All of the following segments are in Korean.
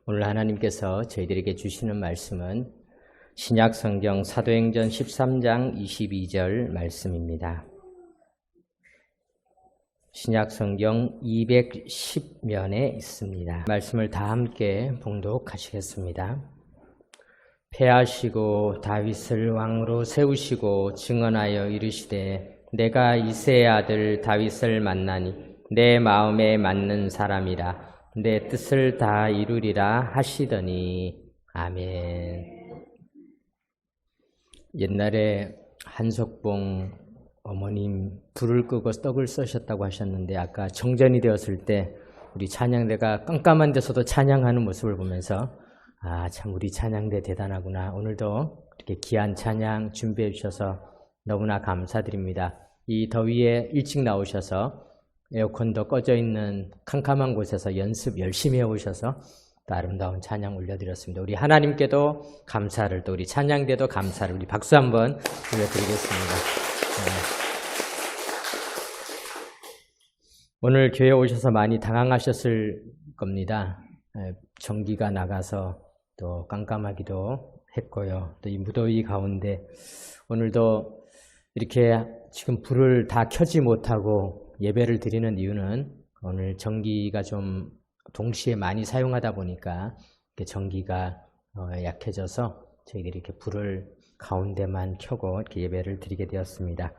오늘 하나님께서 저희들에게 주시는 말씀은 신약성경 사도행전 13장 22절 말씀입니다. 신약성경 210면에 있습니다. 말씀을 다 함께 봉독하시겠습니다. 패하시고 다윗을 왕으로 세우시고 증언하여 이르시되 내가 이새의 아들 다윗을 만나니 내 마음에 맞는 사람이라 내 뜻을 다 이루리라 하시더니 아멘. 옛날에 한석봉 어머님 불을 끄고 떡을 써셨다고 하셨는데 아까 정전이 되었을 때 우리 찬양대가 깜깜한 데서도 찬양하는 모습을 보면서 참 우리 찬양대 대단하구나. 오늘도 이렇게 귀한 찬양 준비해 주셔서 너무나 감사드립니다. 이 더위에 일찍 나오셔서 에어컨도 꺼져 있는 캄캄한 곳에서 연습 열심히 해오셔서 또 아름다운 찬양 올려드렸습니다. 우리 하나님께도 감사를, 또 우리 찬양대도 감사를, 우리 박수 한번 올려드리겠습니다. 오늘 교회에 오셔서 많이 당황하셨을 겁니다. 전기가 나가서 또 깜깜하기도 했고요. 또 이 무더위 가운데 오늘도 이렇게 지금 불을 다 켜지 못하고 예배를 드리는 이유는 오늘 전기가 좀 동시에 많이 사용하다 보니까 전기가 약해져서 저희들이 이렇게 불을 가운데만 켜고 이렇게 예배를 드리게 되었습니다.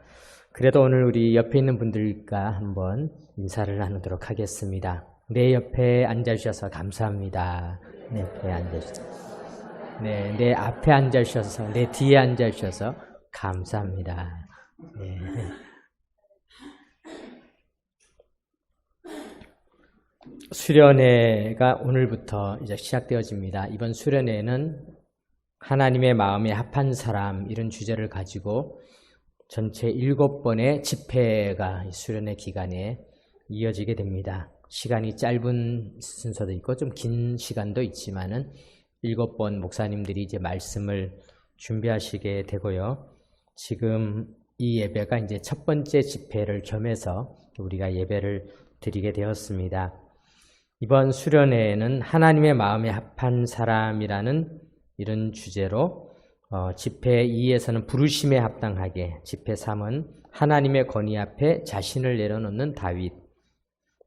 그래도 오늘 우리 옆에 있는 분들과 한번 인사를 나누도록 하겠습니다. 내 옆에 앉아주셔서 감사합니다. 내 옆에 앉아주셔서, 내 앞에 앉아주셔서, 내 뒤에 앉아주셔서 감사합니다. 네. 수련회가 오늘부터 이제 시작되어집니다. 이번 수련회는 하나님의 마음에 합한 사람, 이런 주제를 가지고 전체 7번의 집회가 수련회 기간에 이어지게 됩니다. 시간이 짧은 순서도 있고 좀 긴 시간도 있지만은 7번 목사님들이 이제 말씀을 준비하시게 되고요. 지금 이 예배가 이제 첫 번째 집회를 겸해서 우리가 예배를 드리게 되었습니다. 이번 수련회에는 하나님의 마음에 합한 사람이라는 이런 주제로 집회 2에서는 부르심에 합당하게, 집회 3은 하나님의 권위 앞에 자신을 내려놓는 다윗,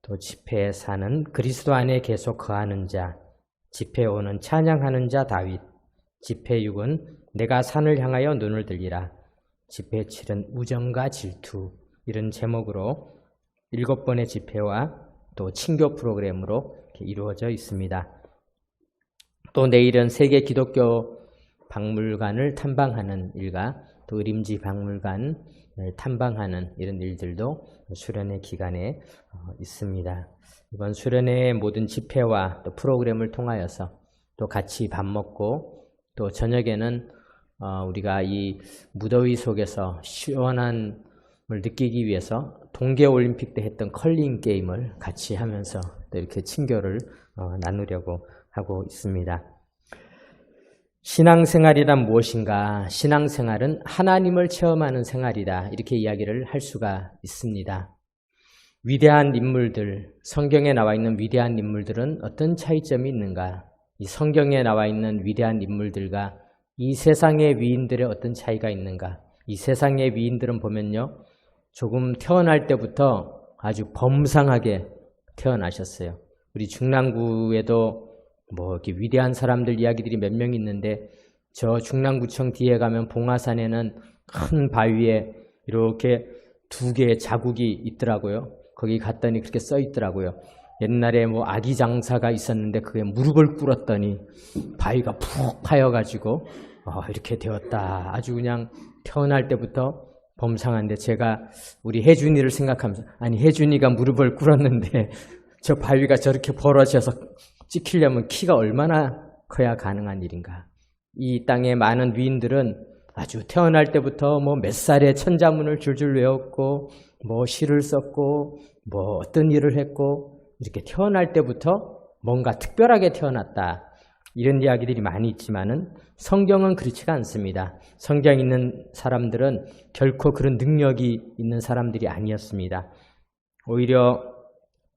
또 집회 4는 그리스도 안에 계속 거하는 자, 집회 5는 찬양하는 자 다윗, 집회 6은 내가 산을 향하여 눈을 들리라, 집회 7은 우정과 질투, 이런 제목으로 7번의 집회와 또 친교 프로그램으로 이루어져 있습니다. 또 내일은 세계 기독교 박물관을 탐방하는 일과 또 의림지 박물관을 탐방하는 이런 일들도 수련회 기간에 있습니다. 이번 수련회의 모든 집회와 또 프로그램을 통하여서 또 같이 밥 먹고 또 저녁에는 우리가 이 무더위 속에서 시원함을 느끼기 위해서 동계올림픽 때 했던 컬링 게임을 같이 하면서 또 이렇게 친교를 나누려고 하고 있습니다. 신앙생활이란 무엇인가? 신앙생활은 하나님을 체험하는 생활이다. 이렇게 이야기를 할 수가 있습니다. 위대한 인물들, 성경에 나와 있는 위대한 인물들은 어떤 차이점이 있는가? 이 성경에 나와 있는 위대한 인물들과 이 세상의 위인들의 어떤 차이가 있는가? 이 세상의 위인들은 보면요, 조금 태어날 때부터 아주 범상하게 태어나셨어요. 우리 중랑구에도 이렇게 위대한 사람들 이야기들이 몇 명 있는데 저 중랑구청 뒤에 가면 봉화산에는 큰 바위에 이렇게 2개의 자국이 있더라고요. 거기 갔더니 그렇게 써 있더라고요. 옛날에 아기 장사가 있었는데 그게 무릎을 꿇었더니 바위가 푹 파여가지고 이렇게 되었다. 아주 그냥 태어날 때부터 범상한데 제가 우리 혜준이를 생각하면서 아니 혜준이가 무릎을 꿇었는데 저 바위가 저렇게 벌어져서 찍히려면 키가 얼마나 커야 가능한 일인가. 이 땅의 많은 위인들은 아주 태어날 때부터 몇 살에 천자문을 줄줄 외웠고 시를 썼고 어떤 일을 했고 이렇게 태어날 때부터 뭔가 특별하게 태어났다. 이런 이야기들이 많이 있지만은 성경은 그렇지가 않습니다. 성경 있는 사람들은 결코 그런 능력이 있는 사람들이 아니었습니다. 오히려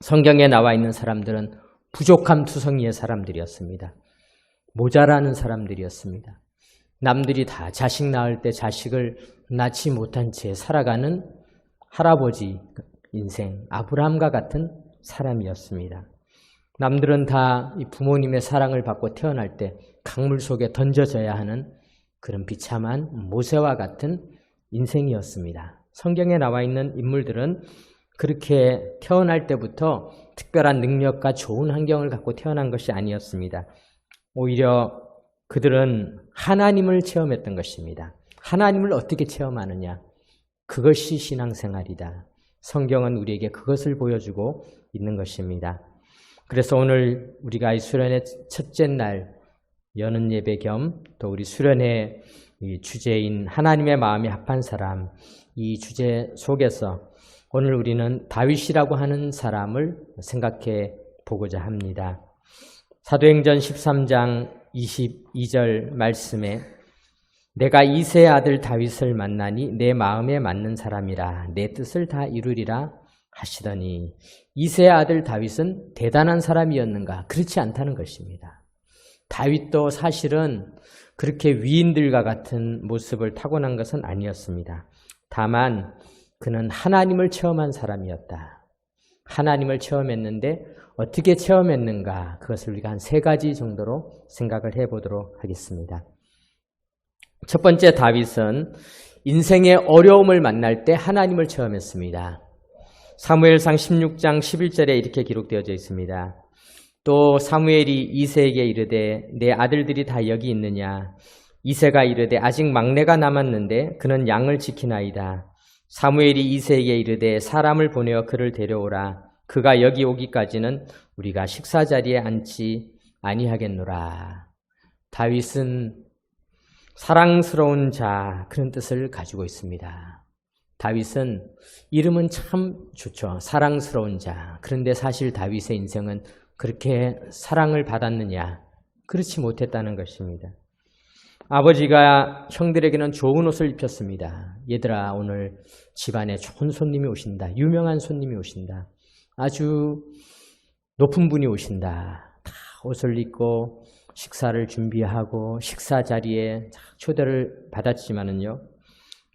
성경에 나와 있는 사람들은 부족함 투성이의 사람들이었습니다. 모자라는 사람들이었습니다. 남들이 다 자식 낳을 때 자식을 낳지 못한 채 살아가는 할아버지 인생, 아브라함과 같은 사람이었습니다. 남들은 다 부모님의 사랑을 받고 태어날 때 강물 속에 던져져야 하는 그런 비참한 모세와 같은 인생이었습니다. 성경에 나와 있는 인물들은 그렇게 태어날 때부터 특별한 능력과 좋은 환경을 갖고 태어난 것이 아니었습니다. 오히려 그들은 하나님을 체험했던 것입니다. 하나님을 어떻게 체험하느냐? 그것이 신앙생활이다. 성경은 우리에게 그것을 보여주고 있는 것입니다. 그래서 오늘 우리가 이 수련회 첫째 날 여는 예배 겸 또 우리 수련회 주제인 하나님의 마음이 합한 사람, 이 주제 속에서 오늘 우리는 다윗이라고 하는 사람을 생각해 보고자 합니다. 사도행전 13장 22절 말씀에 내가 이새의 아들 다윗을 만나니 내 마음에 맞는 사람이라 내 뜻을 다 이루리라 하시더니 이새의 아들 다윗은 대단한 사람이었는가? 그렇지 않다는 것입니다. 다윗도 사실은 그렇게 위인들과 같은 모습을 타고난 것은 아니었습니다. 다만 그는 하나님을 체험한 사람이었다. 하나님을 체험했는데 어떻게 체험했는가? 그것을 우리가 한 3가지 정도로 생각을 해보도록 하겠습니다. 첫 번째, 다윗은 인생의 어려움을 만날 때 하나님을 체험했습니다. 사무엘상 16장 11절에 이렇게 기록되어져 있습니다. 또 사무엘이 이새에게 이르되 내 아들들이 다 여기 있느냐? 이새가 이르되 아직 막내가 남았는데 그는 양을 지키나이다. 사무엘이 이새에게 이르되 사람을 보내어 그를 데려오라. 그가 여기 오기까지는 우리가 식사자리에 앉지 아니하겠노라. 다윗은 사랑스러운 자, 그런 뜻을 가지고 있습니다. 다윗은 이름은 참 좋죠. 사랑스러운 자. 그런데 사실 다윗의 인생은 그렇게 사랑을 받았느냐? 그렇지 못했다는 것입니다. 아버지가 형들에게는 좋은 옷을 입혔습니다. 얘들아, 오늘 집안에 좋은 손님이 오신다. 유명한 손님이 오신다. 아주 높은 분이 오신다. 다 옷을 입고 식사를 준비하고 식사 자리에 초대를 받았지만은요.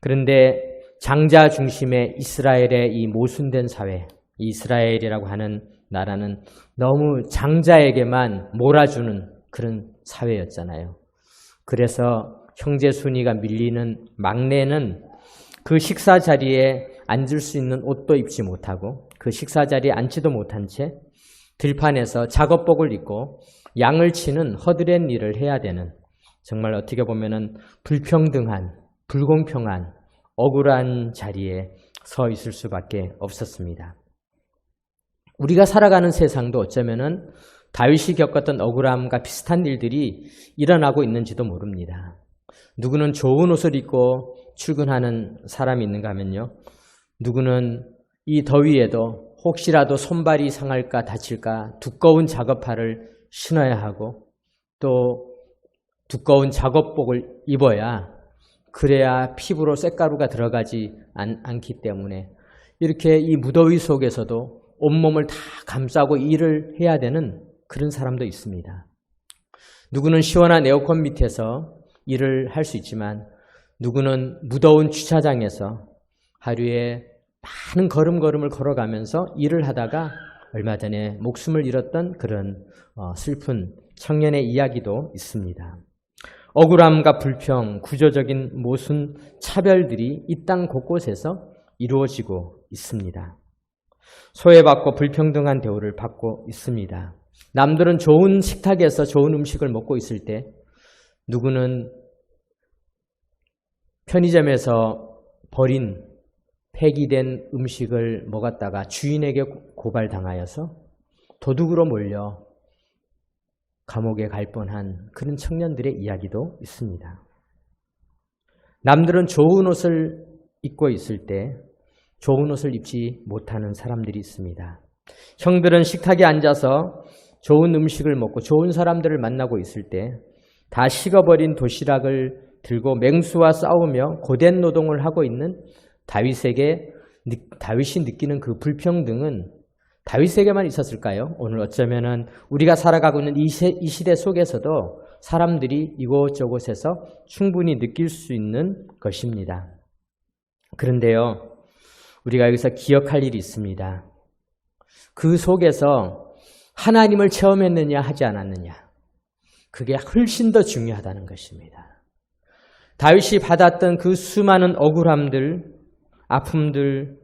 그런데 장자 중심의 이스라엘의 이 모순된 사회, 이스라엘이라고 하는 나라는 너무 장자에게만 몰아주는 그런 사회였잖아요. 그래서 형제 순위가 밀리는 막내는 그 식사 자리에 앉을 수 있는 옷도 입지 못하고 그 식사 자리에 앉지도 못한 채 들판에서 작업복을 입고 양을 치는 허드렛 일을 해야 되는, 정말 어떻게 보면은 불평등한, 불공평한, 억울한 자리에 서 있을 수밖에 없었습니다. 우리가 살아가는 세상도 어쩌면은 다윗이 겪었던 억울함과 비슷한 일들이 일어나고 있는지도 모릅니다. 누구는 좋은 옷을 입고 출근하는 사람이 있는가 하면요. 누구는 이 더위에도 혹시라도 손발이 상할까 다칠까 두꺼운 작업화를 신어야 하고 또 두꺼운 작업복을 입어야 그래야 피부로 쇳가루가 들어가지 않기 때문에 이렇게 이 무더위 속에서도 온몸을 다 감싸고 일을 해야 되는 그런 사람도 있습니다. 누구는 시원한 에어컨 밑에서 일을 할 수 있지만 누구는 무더운 주차장에서 하루에 많은 걸음걸음을 걸어가면서 일을 하다가 얼마 전에 목숨을 잃었던 그런 슬픈 청년의 이야기도 있습니다. 억울함과 불평, 구조적인 모순, 차별들이 이 땅 곳곳에서 이루어지고 있습니다. 소외받고 불평등한 대우를 받고 있습니다. 남들은 좋은 식탁에서 좋은 음식을 먹고 있을 때 누구는 편의점에서 버린 폐기된 음식을 먹었다가 주인에게 고발당하여서 도둑으로 몰려 감옥에 갈 뻔한 그런 청년들의 이야기도 있습니다. 남들은 좋은 옷을 입고 있을 때 좋은 옷을 입지 못하는 사람들이 있습니다. 형들은 식탁에 앉아서 좋은 음식을 먹고 좋은 사람들을 만나고 있을 때 다 식어버린 도시락을 들고 맹수와 싸우며 고된 노동을 하고 있는 다윗이 느끼는 그 불평등은 다윗에게만 있었을까요? 오늘 어쩌면은 우리가 살아가고 있는 이 시대 속에서도 사람들이 이곳저곳에서 충분히 느낄 수 있는 것입니다. 그런데요, 우리가 여기서 기억할 일이 있습니다. 그 속에서 하나님을 체험했느냐 하지 않았느냐, 그게 훨씬 더 중요하다는 것입니다. 다윗이 받았던 그 수많은 억울함들, 아픔들,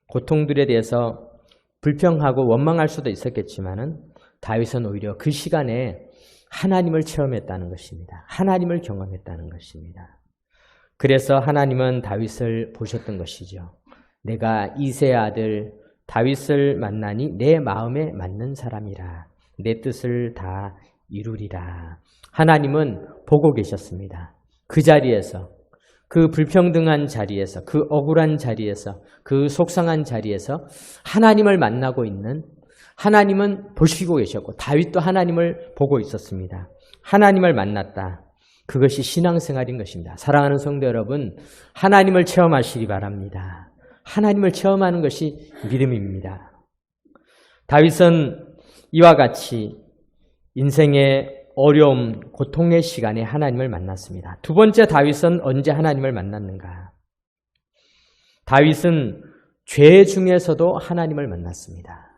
고통들에 대해서 불평하고 원망할 수도 있었겠지만은 다윗은 오히려 그 시간에 하나님을 체험했다는 것입니다. 하나님을 경험했다는 것입니다. 그래서 하나님은 다윗을 보셨던 것이죠. 내가 이새의 아들 다윗을 만나니 내 마음에 맞는 사람이라. 내 뜻을 다 이루리라. 하나님은 보고 계셨습니다. 그 자리에서, 그 불평등한 자리에서, 그 억울한 자리에서, 그 속상한 자리에서 하나님을 만나고 있는, 하나님은 보시고 계셨고 다윗도 하나님을 보고 있었습니다. 하나님을 만났다. 그것이 신앙생활인 것입니다. 사랑하는 성도 여러분, 하나님을 체험하시기 바랍니다. 하나님을 체험하는 것이 믿음입니다. 다윗은 이와 같이 인생의 어려움, 고통의 시간에 하나님을 만났습니다. 두 번째, 다윗은 언제 하나님을 만났는가? 다윗은 죄 중에서도 하나님을 만났습니다.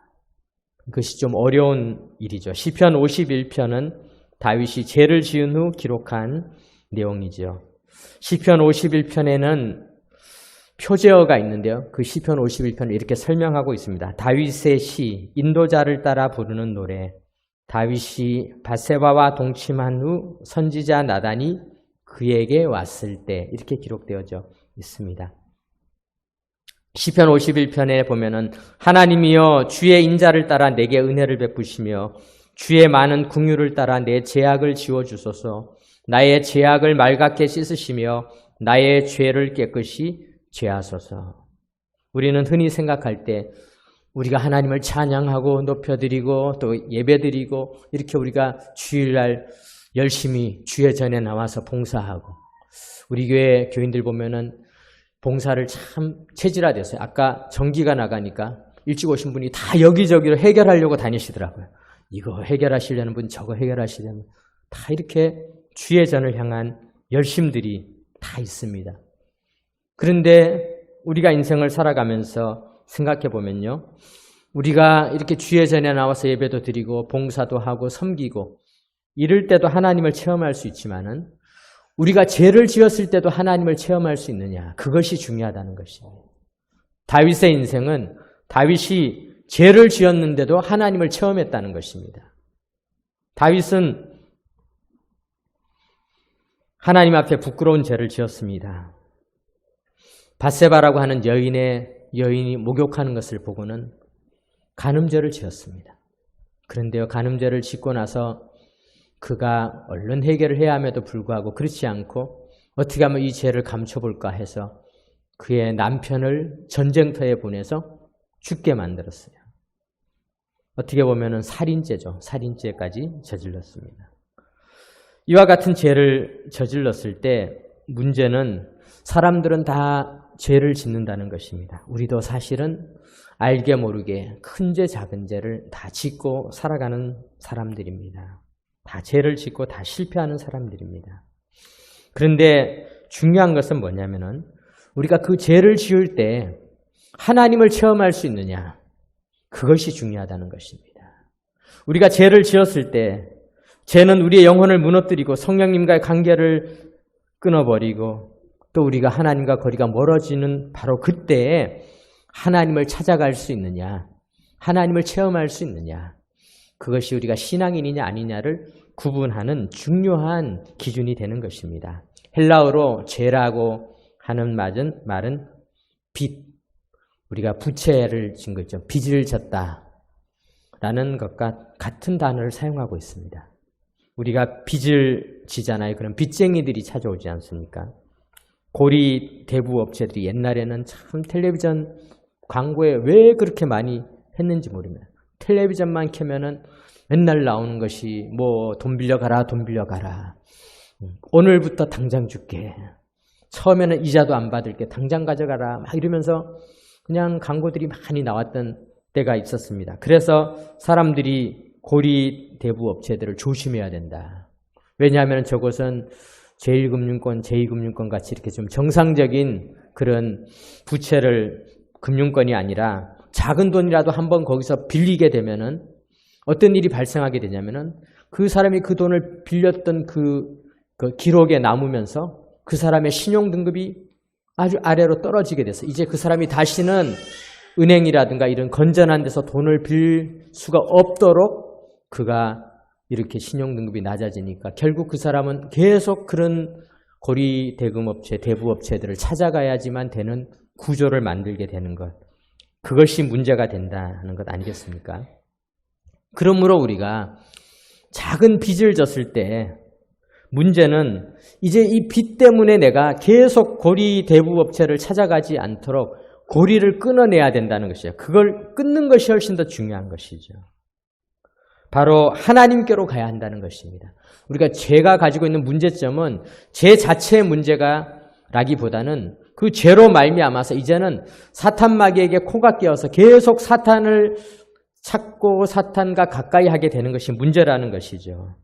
그것이 좀 어려운 일이죠. 시편 51편은 다윗이 죄를 지은 후 기록한 내용이죠. 시편 51편에는 표제어가 있는데요. 그 시편 51편을 이렇게 설명하고 있습니다. 다윗의 시, 인도자를 따라 부르는 노래. 다윗이 밧세바와 동침한 후 선지자 나단이 그에게 왔을 때, 이렇게 기록되어져 있습니다. 시편 51편에 보면은 하나님이여 주의 인자를 따라 내게 은혜를 베푸시며 주의 많은 긍휼을 따라 내 죄악을 지워주소서. 나의 죄악을 맑게 씻으시며 나의 죄를 깨끗이 죄하소서. 우리는 흔히 생각할 때 우리가 하나님을 찬양하고 높여드리고 또 예배드리고 이렇게 우리가 주일날 열심히 주의 전에 나와서 봉사하고, 우리 교회 교인들 보면은 봉사를 참 체질화됐어요. 아까 전기가 나가니까 일찍 오신 분이 다 여기저기로 해결하려고 다니시더라고요. 이거 해결하시려는 분, 저거 해결하시려는 분, 다 이렇게 주의 전을 향한 열심들이 다 있습니다. 그런데 우리가 인생을 살아가면서 생각해 보면요, 우리가 이렇게 주의 전에 나와서 예배도 드리고 봉사도 하고 섬기고 이럴 때도 하나님을 체험할 수 있지만은 우리가 죄를 지었을 때도 하나님을 체험할 수 있느냐, 그것이 중요하다는 것입니다. 다윗의 인생은 다윗이 죄를 지었는데도 하나님을 체험했다는 것입니다. 다윗은 하나님 앞에 부끄러운 죄를 지었습니다. 밧세바라고 하는 여인이 목욕하는 것을 보고는 간음죄를 지었습니다. 그런데요, 간음죄를 짓고 나서 그가 얼른 해결을 해야 함에도 불구하고 그렇지 않고 어떻게 하면 이 죄를 감춰볼까 해서 그의 남편을 전쟁터에 보내서 죽게 만들었어요. 어떻게 보면 살인죄죠. 살인죄까지 저질렀습니다. 이와 같은 죄를 저질렀을 때 문제는 사람들은 다 죄를 짓는다는 것입니다. 우리도 사실은 알게 모르게 큰 죄 작은 죄를 다 짓고 살아가는 사람들입니다. 다 죄를 짓고 다 실패하는 사람들입니다. 그런데 중요한 것은 뭐냐면은 우리가 그 죄를 지을 때 하나님을 체험할 수 있느냐, 그것이 중요하다는 것입니다. 우리가 죄를 지었을 때 죄는 우리의 영혼을 무너뜨리고 성령님과의 관계를 끊어버리고 또 우리가 하나님과 거리가 멀어지는 바로 그때에 하나님을 찾아갈 수 있느냐, 하나님을 체험할 수 있느냐, 그것이 우리가 신앙인이냐 아니냐를 구분하는 중요한 기준이 되는 것입니다. 헬라어로 죄라고 하는 말은 빚, 우리가 부채를 진 거죠. 빚을 졌다라는 것과 같은 단어를 사용하고 있습니다. 우리가 빚을 지잖아요. 그럼 빚쟁이들이 찾아오지 않습니까? 고리 대부 업체들이 옛날에는 참 텔레비전 광고에 왜 그렇게 많이 했는지 모릅니다. 텔레비전만 켜면은 맨날 나오는 것이 뭐 돈 빌려가라, 돈 빌려가라. 오늘부터 당장 줄게. 처음에는 이자도 안 받을게. 당장 가져가라. 막 이러면서 그냥 광고들이 많이 나왔던 때가 있었습니다. 그래서 사람들이 고리대부업체들을 조심해야 된다. 왜냐하면 저것은 제1금융권, 제2금융권 같이 이렇게 좀 정상적인 그런 부채를 금융권이 아니라 작은 돈이라도 한번 거기서 빌리게 되면은 어떤 일이 발생하게 되냐면은 그 사람이 그 돈을 빌렸던 그 기록에 남으면서 그 사람의 신용 등급이 아주 아래로 떨어지게 돼서 이제 그 사람이 다시는 은행이라든가 이런 건전한 데서 돈을 빌 수가 없도록 그가 이렇게 신용 등급이 낮아지니까 결국 그 사람은 계속 그런 고리 대금업체, 대부업체들을 찾아가야지만 되는 구조를 만들게 되는 것. 그것이 문제가 된다는 것 아니겠습니까? 그러므로 우리가 작은 빚을 졌을 때 문제는 이제 이 빚 때문에 내가 계속 고리 대부업체를 찾아가지 않도록 고리를 끊어내야 된다는 것이에요. 그걸 끊는 것이 훨씬 더 중요한 것이죠. 바로 하나님께로 가야 한다는 것입니다. 우리가 죄가 가지고 있는 문제점은 죄 자체의 문제가 라기보다는 그 죄로 말미암아서 이제는 사탄 마귀에게 코가 끼어서 계속 사탄을 찾고 사탄과 가까이 하게 되는 것이 문제라는 것이죠.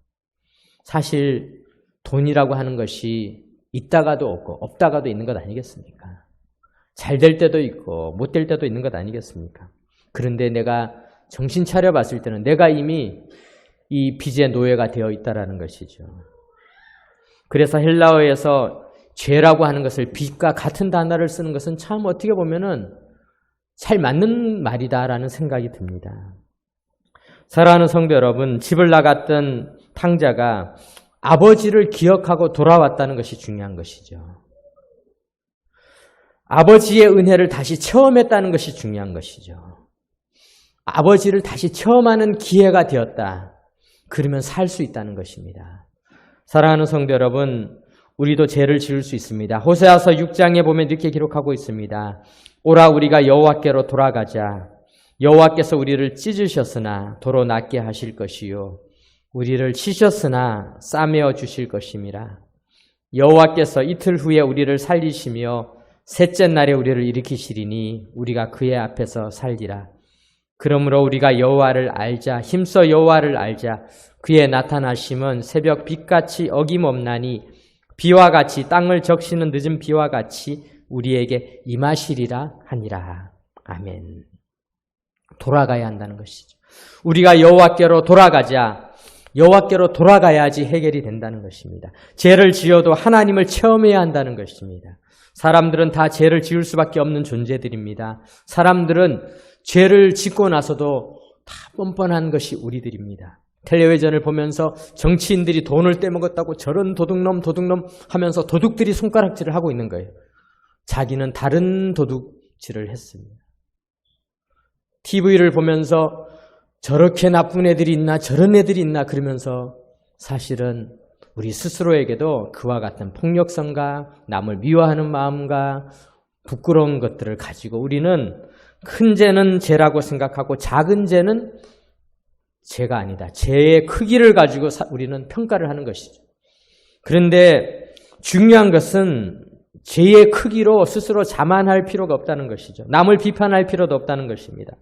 사실 돈이라고 하는 것이 있다가도 없고 없다가도 있는 것 아니겠습니까? 잘 될 때도 있고 못 될 때도 있는 것 아니겠습니까? 그런데 내가 정신 차려 봤을 때는 내가 이미 이 빚의 노예가 되어 있다는 것이죠. 그래서 헬라어에서 죄라고 하는 것을 빚과 같은 단어를 쓰는 것은 참 어떻게 보면은 잘 맞는 말이다라는 생각이 듭니다. 사랑하는 성도 여러분, 집을 나갔던 탕자가 아버지를 기억하고 돌아왔다는 것이 중요한 것이죠. 아버지의 은혜를 다시 체험했다는 것이 중요한 것이죠. 아버지를 다시 체험하는 기회가 되었다. 그러면 살 수 있다는 것입니다. 사랑하는 성도 여러분, 우리도 죄를 지을 수 있습니다. 호세아서 6장에 보면 이렇게 기록하고 있습니다. 오라 우리가 여호와께로 돌아가자. 여호와께서 우리를 찢으셨으나 도로 낫게 하실 것이요 우리를 치셨으나 싸매어 주실 것임이라. 여호와께서 이틀 후에 우리를 살리시며 셋째 날에 우리를 일으키시리니 우리가 그의 앞에서 살리라. 그러므로 우리가 여호와를 알자. 힘써 여호와를 알자. 그의 나타나심은 새벽 빛같이 어김없나니 비와 같이 땅을 적시는 늦은 비와 같이 우리에게 임하시리라 하니라. 아멘. 돌아가야 한다는 것이죠. 우리가 여호와께로 돌아가자. 여호와께로 돌아가야지 해결이 된다는 것입니다. 죄를 지어도 하나님을 체험해야 한다는 것입니다. 사람들은 다 죄를 지을 수밖에 없는 존재들입니다. 사람들은 죄를 짓고 나서도 다 뻔뻔한 것이 우리들입니다. 텔레비전을 보면서 정치인들이 돈을 떼먹었다고 저런 도둑놈 하면서 도둑들이 손가락질을 하고 있는 거예요. 자기는 다른 도둑질을 했습니다. TV를 보면서 저렇게 나쁜 애들이 있나 저런 애들이 있나 그러면서 사실은 우리 스스로에게도 그와 같은 폭력성과 남을 미워하는 마음과 부끄러운 것들을 가지고 우리는 큰 죄는 죄라고 생각하고 작은 죄는 죄가 아니다. 죄의 크기를 가지고 우리는 평가를 하는 것이죠. 그런데 중요한 것은 죄의 크기로 스스로 자만할 필요가 없다는 것이죠. 남을 비판할 필요도 없다는 것입니다.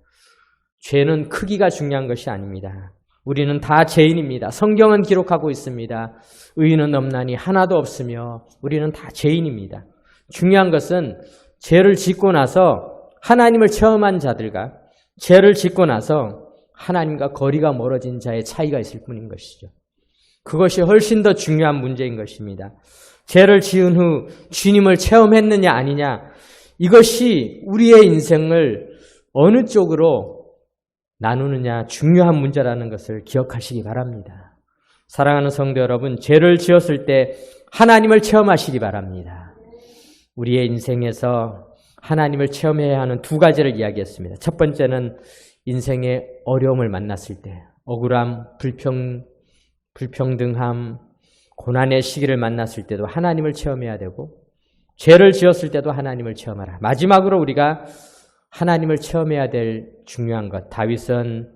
죄는 크기가 중요한 것이 아닙니다. 우리는 다 죄인입니다. 성경은 기록하고 있습니다. 의인은 없나니 하나도 없으며 우리는 다 죄인입니다. 중요한 것은 죄를 짓고 나서 하나님을 체험한 자들과 죄를 짓고 나서 하나님과 거리가 멀어진 자의 차이가 있을 뿐인 것이죠. 그것이 훨씬 더 중요한 문제인 것입니다. 죄를 지은 후 주님을 체험했느냐 아니냐, 이것이 우리의 인생을 어느 쪽으로 나누느냐 중요한 문제라는 것을 기억하시기 바랍니다. 사랑하는 성도 여러분, 죄를 지었을 때 하나님을 체험하시기 바랍니다. 우리의 인생에서 하나님을 체험해야 하는 두 가지를 이야기했습니다. 첫 번째는 인생의 어려움을 만났을 때, 억울함, 불평등함, 고난의 시기를 만났을 때도 하나님을 체험해야 되고, 죄를 지었을 때도 하나님을 체험하라. 마지막으로 우리가 하나님을 체험해야 될 중요한 것, 다윗은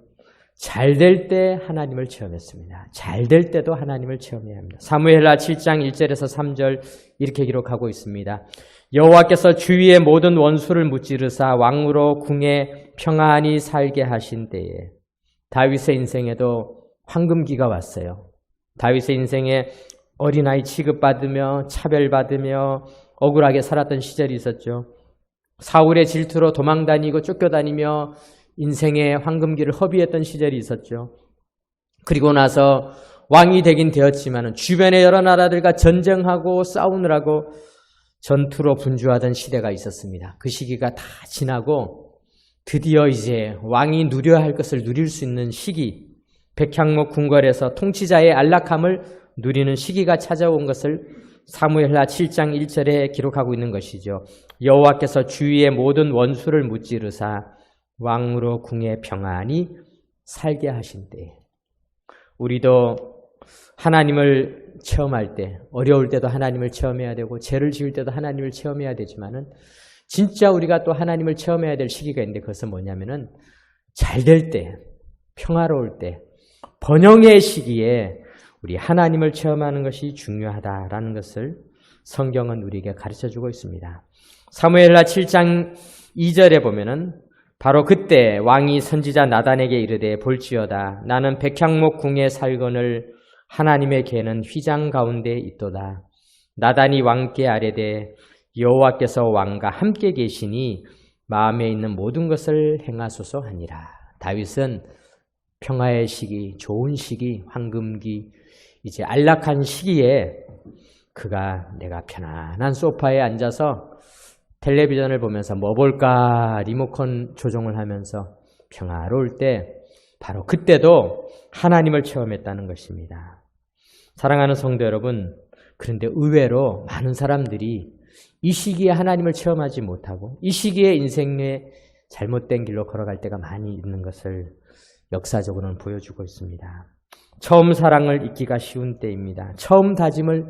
잘 될 때 하나님을 체험했습니다. 잘 될 때도 하나님을 체험해야 합니다. 사무엘하 7장 1절에서 3절 이렇게 기록하고 있습니다. 여호와께서 주위의 모든 원수를 무찌르사 왕으로 궁에 평안히 살게 하신 때에 다윗의 인생에도 황금기가 왔어요. 다윗의 인생에 어린아이 취급받으며 차별받으며 억울하게 살았던 시절이 있었죠. 사울의 질투로 도망다니고 쫓겨다니며 인생의 황금기를 허비했던 시절이 있었죠. 그리고 나서 왕이 되긴 되었지만 주변의 여러 나라들과 전쟁하고 싸우느라고 전투로 분주하던 시대가 있었습니다. 그 시기가 다 지나고 드디어 이제 왕이 누려야 할 것을 누릴 수 있는 시기, 백향목 궁궐에서 통치자의 안락함을 누리는 시기가 찾아온 것을 사무엘하 7장 1절에 기록하고 있는 것이죠. 여호와께서 주위의 모든 원수를 무찌르사 왕으로 궁에 평안히 살게 하신 때에 우리도 하나님을 체험할 때 어려울 때도 하나님을 체험해야 되고 죄를 지을 때도 하나님을 체험해야 되지만은 진짜 우리가 또 하나님을 체험해야 될 시기가 있는데 그것은 뭐냐면은 잘 될 때, 평화로울 때, 번영의 시기에 우리 하나님을 체험하는 것이 중요하다라는 것을 성경은 우리에게 가르쳐주고 있습니다. 사무엘하 7장 2절에 보면은 바로 그때 왕이 선지자 나단에게 이르되 볼지어다 나는 백향목 궁에 살거늘 하나님의 궤는 휘장 가운데 있도다. 나단이 왕께 아뢰되 여호와께서 왕과 함께 계시니 마음에 있는 모든 것을 행하소서 하니라. 다윗은 평화의 시기, 좋은 시기, 황금기, 이제 안락한 시기에 그가 내가 편안한 소파에 앉아서 텔레비전을 보면서 뭐 볼까 리모컨 조종을 하면서 평화로울 때 바로 그때도 하나님을 체험했다는 것입니다. 사랑하는 성도 여러분, 그런데 의외로 많은 사람들이 이 시기에 하나님을 체험하지 못하고 이 시기에 인생의 잘못된 길로 걸어갈 때가 많이 있는 것을 역사적으로는 보여주고 있습니다. 처음 사랑을 잊기가 쉬운 때입니다. 처음 다짐을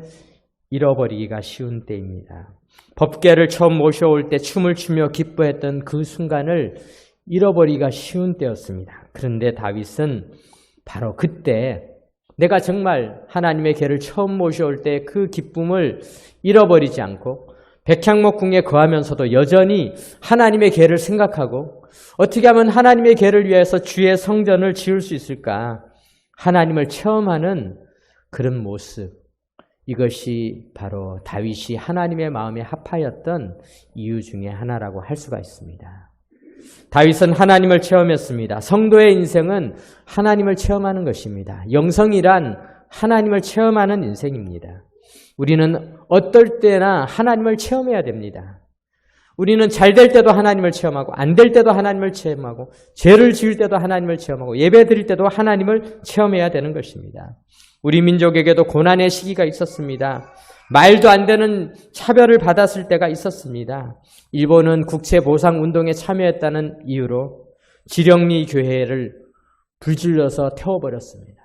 잃어버리기가 쉬운 때입니다. 법궤를 처음 모셔올 때 춤을 추며 기뻐했던 그 순간을 잃어버리기가 쉬운 때였습니다. 그런데 다윗은 바로 그때 내가 정말 하나님의 궤를 처음 모셔올 때 그 기쁨을 잃어버리지 않고 백향목 궁에 거하면서도 여전히 하나님의 궤를 생각하고 어떻게 하면 하나님의 궤를 위해서 주의 성전을 지을 수 있을까? 하나님을 체험하는 그런 모습, 이것이 바로 다윗이 하나님의 마음에 합하였던 이유 중에 하나라고 할 수가 있습니다. 다윗은 하나님을 체험했습니다. 성도의 인생은 하나님을 체험하는 것입니다. 영성이란 하나님을 체험하는 인생입니다. 우리는 어떨 때나 하나님을 체험해야 됩니다. 우리는 잘 될 때도 하나님을 체험하고 안 될 때도 하나님을 체험하고 죄를 지을 때도 하나님을 체험하고 예배 드릴 때도 하나님을 체험해야 되는 것입니다. 우리 민족에게도 고난의 시기가 있었습니다. 말도 안 되는 차별을 받았을 때가 있었습니다. 일본은 국채보상운동에 참여했다는 이유로 지령리 교회를 불질러서 태워버렸습니다.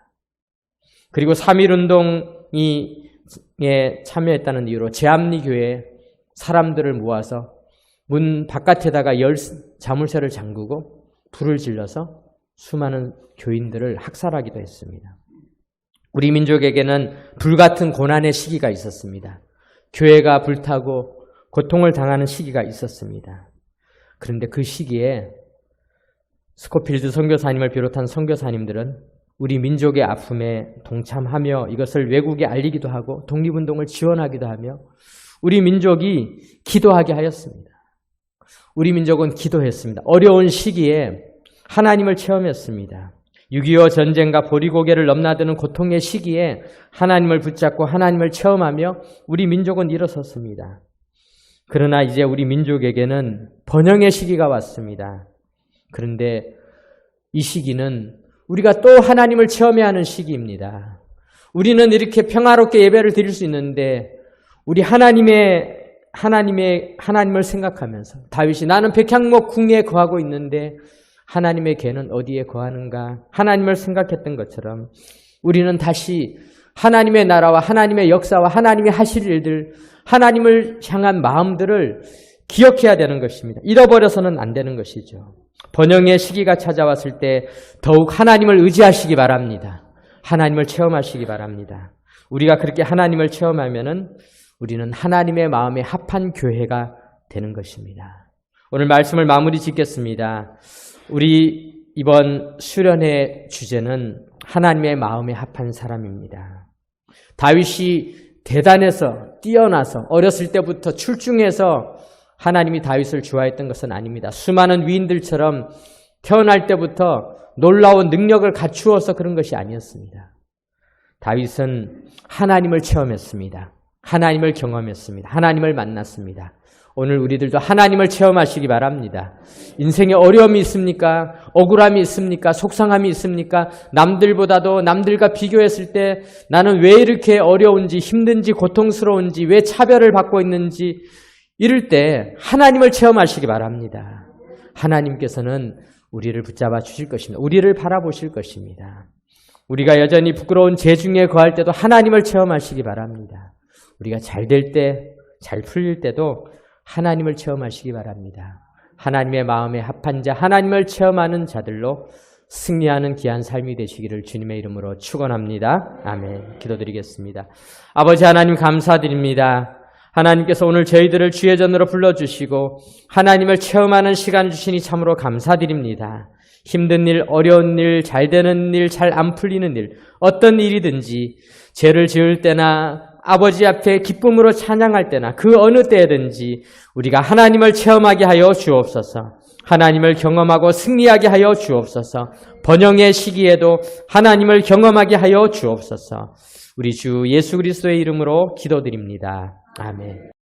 그리고 3.1운동에 참여했다는 이유로 제암리 교회 사람들을 모아서 문 바깥에다가 자물쇠를 잠그고 불을 질러서 수많은 교인들을 학살하기도 했습니다. 우리 민족에게는 불같은 고난의 시기가 있었습니다. 교회가 불타고 고통을 당하는 시기가 있었습니다. 그런데 그 시기에 스코필드 선교사님을 비롯한 선교사님들은 우리 민족의 아픔에 동참하며 이것을 외국에 알리기도 하고 독립운동을 지원하기도 하며 우리 민족이 기도하게 하였습니다. 우리 민족은 기도했습니다. 어려운 시기에 하나님을 체험했습니다. 6.25 전쟁과 보리고개를 넘나드는 고통의 시기에 하나님을 붙잡고 하나님을 체험하며 우리 민족은 일어섰습니다. 그러나 이제 우리 민족에게는 번영의 시기가 왔습니다. 그런데 이 시기는 우리가 또 하나님을 체험해야 하는 시기입니다. 우리는 이렇게 평화롭게 예배를 드릴 수 있는데 우리 하나님을 생각하면서 다윗이 나는 백향목 궁에 거하고 있는데 하나님의 궤는 어디에 거하는가? 하나님을 생각했던 것처럼 우리는 다시 하나님의 나라와 하나님의 역사와 하나님이 하실 일들, 하나님을 향한 마음들을 기억해야 되는 것입니다. 잃어버려서는 안 되는 것이죠. 번영의 시기가 찾아왔을 때 더욱 하나님을 의지하시기 바랍니다. 하나님을 체험하시기 바랍니다. 우리가 그렇게 하나님을 체험하면은 우리는 하나님의 마음에 합한 교회가 되는 것입니다. 오늘 말씀을 마무리 짓겠습니다. 우리 이번 수련회 주제는 하나님의 마음에 합한 사람입니다. 다윗이 대단해서 뛰어나서 어렸을 때부터 출중해서 하나님이 다윗을 좋아했던 것은 아닙니다. 수많은 위인들처럼 태어날 때부터 놀라운 능력을 갖추어서 그런 것이 아니었습니다. 다윗은 하나님을 체험했습니다. 하나님을 경험했습니다. 하나님을 만났습니다. 오늘 우리들도 하나님을 체험하시기 바랍니다. 인생에 어려움이 있습니까? 억울함이 있습니까? 속상함이 있습니까? 남들보다도 남들과 비교했을 때 나는 왜 이렇게 어려운지 힘든지 고통스러운지 왜 차별을 받고 있는지 이럴 때 하나님을 체험하시기 바랍니다. 하나님께서는 우리를 붙잡아 주실 것입니다. 우리를 바라보실 것입니다. 우리가 여전히 부끄러운 죄중에 거할 때도 하나님을 체험하시기 바랍니다. 우리가 잘 될 때, 잘 풀릴 때도 하나님을 체험하시기 바랍니다. 하나님의 마음에 합한 자, 하나님을 체험하는 자들로 승리하는 귀한 삶이 되시기를 주님의 이름으로 축원합니다. 아멘. 기도드리겠습니다. 아버지 하나님 감사드립니다. 하나님께서 오늘 저희들을 주의 전으로 불러주시고 하나님을 체험하는 시간을 주시니 참으로 감사드립니다. 힘든 일, 어려운 일, 잘 되는 일, 잘 안 풀리는 일, 어떤 일이든지 죄를 지을 때나 아버지 앞에 기쁨으로 찬양할 때나 그 어느 때든지 우리가 하나님을 체험하게 하여 주옵소서. 하나님을 경험하고 승리하게 하여 주옵소서. 번영의 시기에도 하나님을 경험하게 하여 주옵소서. 우리 주 예수 그리스도의 이름으로 기도드립니다. 아멘.